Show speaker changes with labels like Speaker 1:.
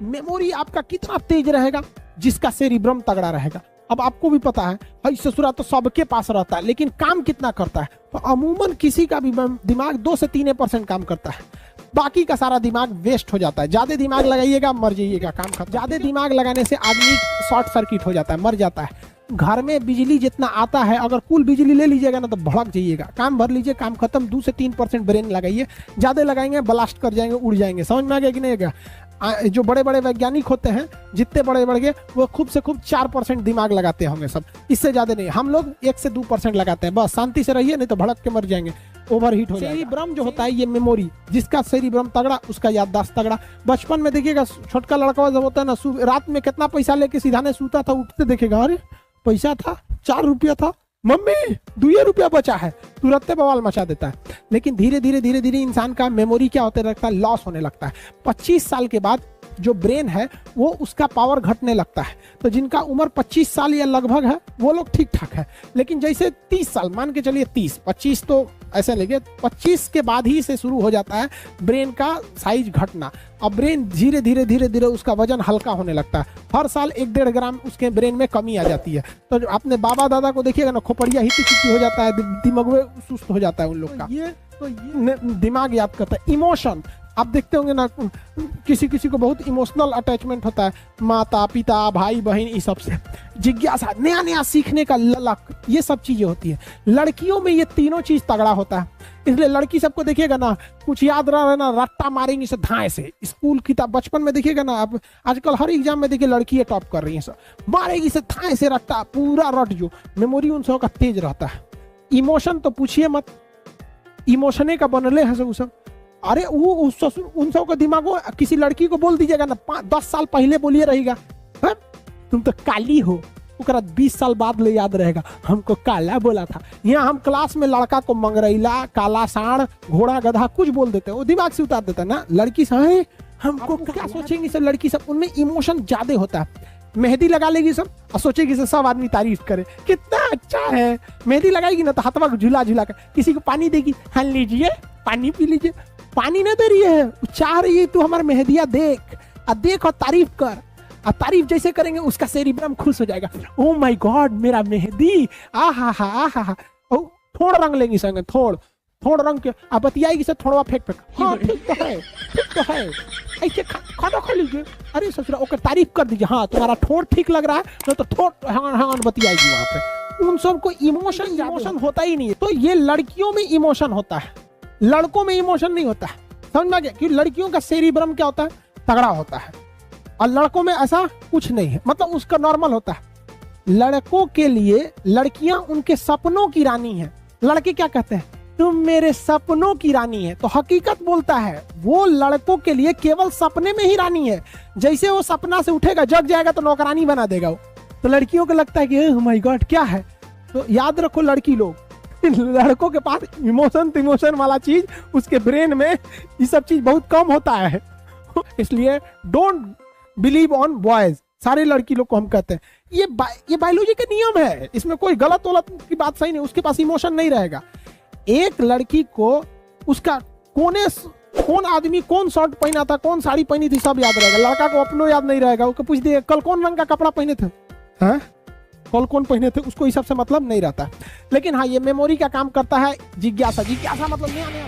Speaker 1: Memory आपका कितना तेज रहेगा, जिसका सेरिब्रम तगड़ा रहेगा। अब आपको भी पता है भाई ससुरा तो सबके पास रहता है, लेकिन काम कितना करता है? तो अमूमन किसी का भी दिमाग 2 से 3% काम करता है, बाकी का सारा दिमाग वेस्ट हो जाता है। ज्यादा दिमाग लगाइएगा मर जाइएगा, काम खत्म। ज्यादा दिमाग लगाने से आदमी शॉर्ट सर्किट हो जाता है, मर जाता है। घर में बिजली जितना आता है, अगर कुल बिजली ले लीजिएगा ना तो भड़क जाइएगा, काम भर लीजिए, काम खत्म। 2 से 3% ब्रेन लगाइए, ज्यादा लगाएंगे ब्लास्ट कर जाएंगे, उड़ जाएंगे। समझ में आ गया कि नहीं गया? जो बड़े बड़े वैज्ञानिक होते हैं, जितने बड़े बड़े वो खूब से खूब 4% दिमाग लगाते होंगे सब, इससे ज्यादा नहीं। हम लोग 1 से 2% लगाते हैं, बस शांति से रहिए, नहीं तो भड़क के मर जाएंगे, ओवर हीट हो जाएगा। सेरिब्रम जो होता है ये मेमोरी, जिसका सेरिब्रम तगड़ा उसका याददाश्त तगड़ा। बचपन में देखिएगा छोटका लड़का जब होता है ना, रात में कितना पैसा लेके सीधाने सूता था, उठते देखेगा अरे पैसा था 4 रुपया था, मम्मी 2 रुपया बचा है, तुरंत बवाल मचा देता है। लेकिन धीरे धीरे धीरे धीरे इंसान का मेमोरी क्या होते लगता है, लॉस होने लगता है। 25 साल के बाद जो ब्रेन है वो उसका पावर घटने लगता है। तो जिनका उम्र 25 साल या लगभग है वो लोग ठीक ठाक है, लेकिन जैसे 30 साल मान के चलिए, 30-25 तो ऐसे लगे, 25 के बाद ही से शुरू हो जाता है ब्रेन का साइज घटना। अब ब्रेन धीरे धीरे धीरे धीरे उसका वजन हल्का होने लगता है, हर साल 1-1.5 ग्राम उसके ब्रेन में कमी आ जाती है। तो जो अपने बाबा दादा को देखिएगा ना, खोपड़िया हिची हो जाता है, दिमाग सुस्त हो जाता है उन लोग का। ये दिमाग याद करता है। इमोशन आप देखते होंगे ना, किसी किसी को बहुत इमोशनल अटैचमेंट होता है माता पिता भाई बहन इस सब से। जिज्ञासा, नया नया सीखने का ललक, ये सब चीजें होती है। लड़कियों में ये तीनों चीज तगड़ा होता है, इसलिए लड़की सबको देखिएगा ना, कुछ याद रहा ना, रट्टा मारेंगे से धाए से। स्कूल किताब बचपन में देखिएगा ना, अब आजकल हर एग्जाम में देखिए लड़की टॉप कर रही है, सब मारेगी से धाए से रट्टा, पूरा रट जो मेमोरी उन सब का तेज रहता है। इमोशन तो पूछिए मत, इमोशने का बनले है सब। अरे वो उन सब का दिमाग हो, किसी लड़की को बोल दीजिएगा ना 10 साल पहले बोलिए रहेगा तुम तो काली हो, ओकरा 20 साल बाद ले याद रहेगा हमको काला बोला था। यहाँ हम क्लास में लड़का को मंगरैला, काला साढ़, घोड़ा गधा कुछ बोल देते हैं, वो दिमाग से उतार देता है ना। लड़की सब हमको क्या सोचेंगी सब, लड़की सब उनमें इमोशन ज्यादा होता है। मेहंदी लगा लेगी सब और सोचेगी सब आदमी तारीफ करे कितना अच्छा है। मेहंदी लगाएगी ना तो हाथवा झूला झूला कर, किसी को पानी देगी, हाँ लीजिए पानी पी लीजिए, पानी नहीं दे रही है, चाह रही है तू हमारे मेहंदिया देख और तारीफ कर। और तारीफ जैसे करेंगे उसका सेरिब्रम खुश हो जाएगा, ओ माय गॉड मेरा मेहंदी, आहा हा आहा हा। थोड़ रंग लेंगी संग, थोड़ रंग के अब बतियाएगी से थोड़ा फेंक हाँ ठीक तो है, ठीक तो है, ऐसे खाना खा लीजिए। अरे ससुरा ओकर तारीफ कर दीजिए, हाँ तुम्हारा ठोड़ ठीक लग रहा है, नहीं तो ठोड़ हंगन बतियाएगी वहां पे। उन सबको इमोशन होता ही नहीं है। तो ये लड़कियों में इमोशन होता है, लड़कों में इमोशन नहीं होता है। समझ में आ गया? क्योंकि लड़कियों का सेरिब्रम क्या होता है, तगड़ा होता है, और लड़कों में ऐसा कुछ नहीं है, मतलब उसका नॉर्मल होता है। लड़कों के लिए लड़कियां उनके सपनों की रानी हैं। लड़के क्या कहते हैं, तुम मेरे सपनों की रानी है, तो हकीकत बोलता है वो लड़कों के लिए केवल सपने में ही रानी है। जैसे वो सपना से उठेगा, जग जाएगा तो नौकरानी बना देगा वो। तो लड़कियों को लगता है कि ओह माय गॉड क्या है। तो याद रखो लड़की लोग, लड़कों के पास इमोशन वाला चीज, उसके ब्रेन में ये सब चीज बहुत कम होता है। इसलिए डोंट बिलीव ऑन बॉयज, सारे लड़की लोग को हम कहते हैं ये बायोलॉजी के नियम है, इसमें कोई गलत की बात सही नहीं। उसके पास इमोशन नहीं रहेगा। एक लड़की को उसका कौन आदमी कौन शर्ट पहना था, कौन साड़ी पहनी थी सब याद रहेगा। लड़का को अपनो याद नहीं रहेगा, उसको पूछ दिए कल कौन रंग का कपड़ा पहने थे, हाँ कल कौन पहने थे, उसको इस सब से मतलब नहीं रहता। लेकिन हाँ ये मेमोरी का काम करता है। जिज्ञासा मतलब नया नया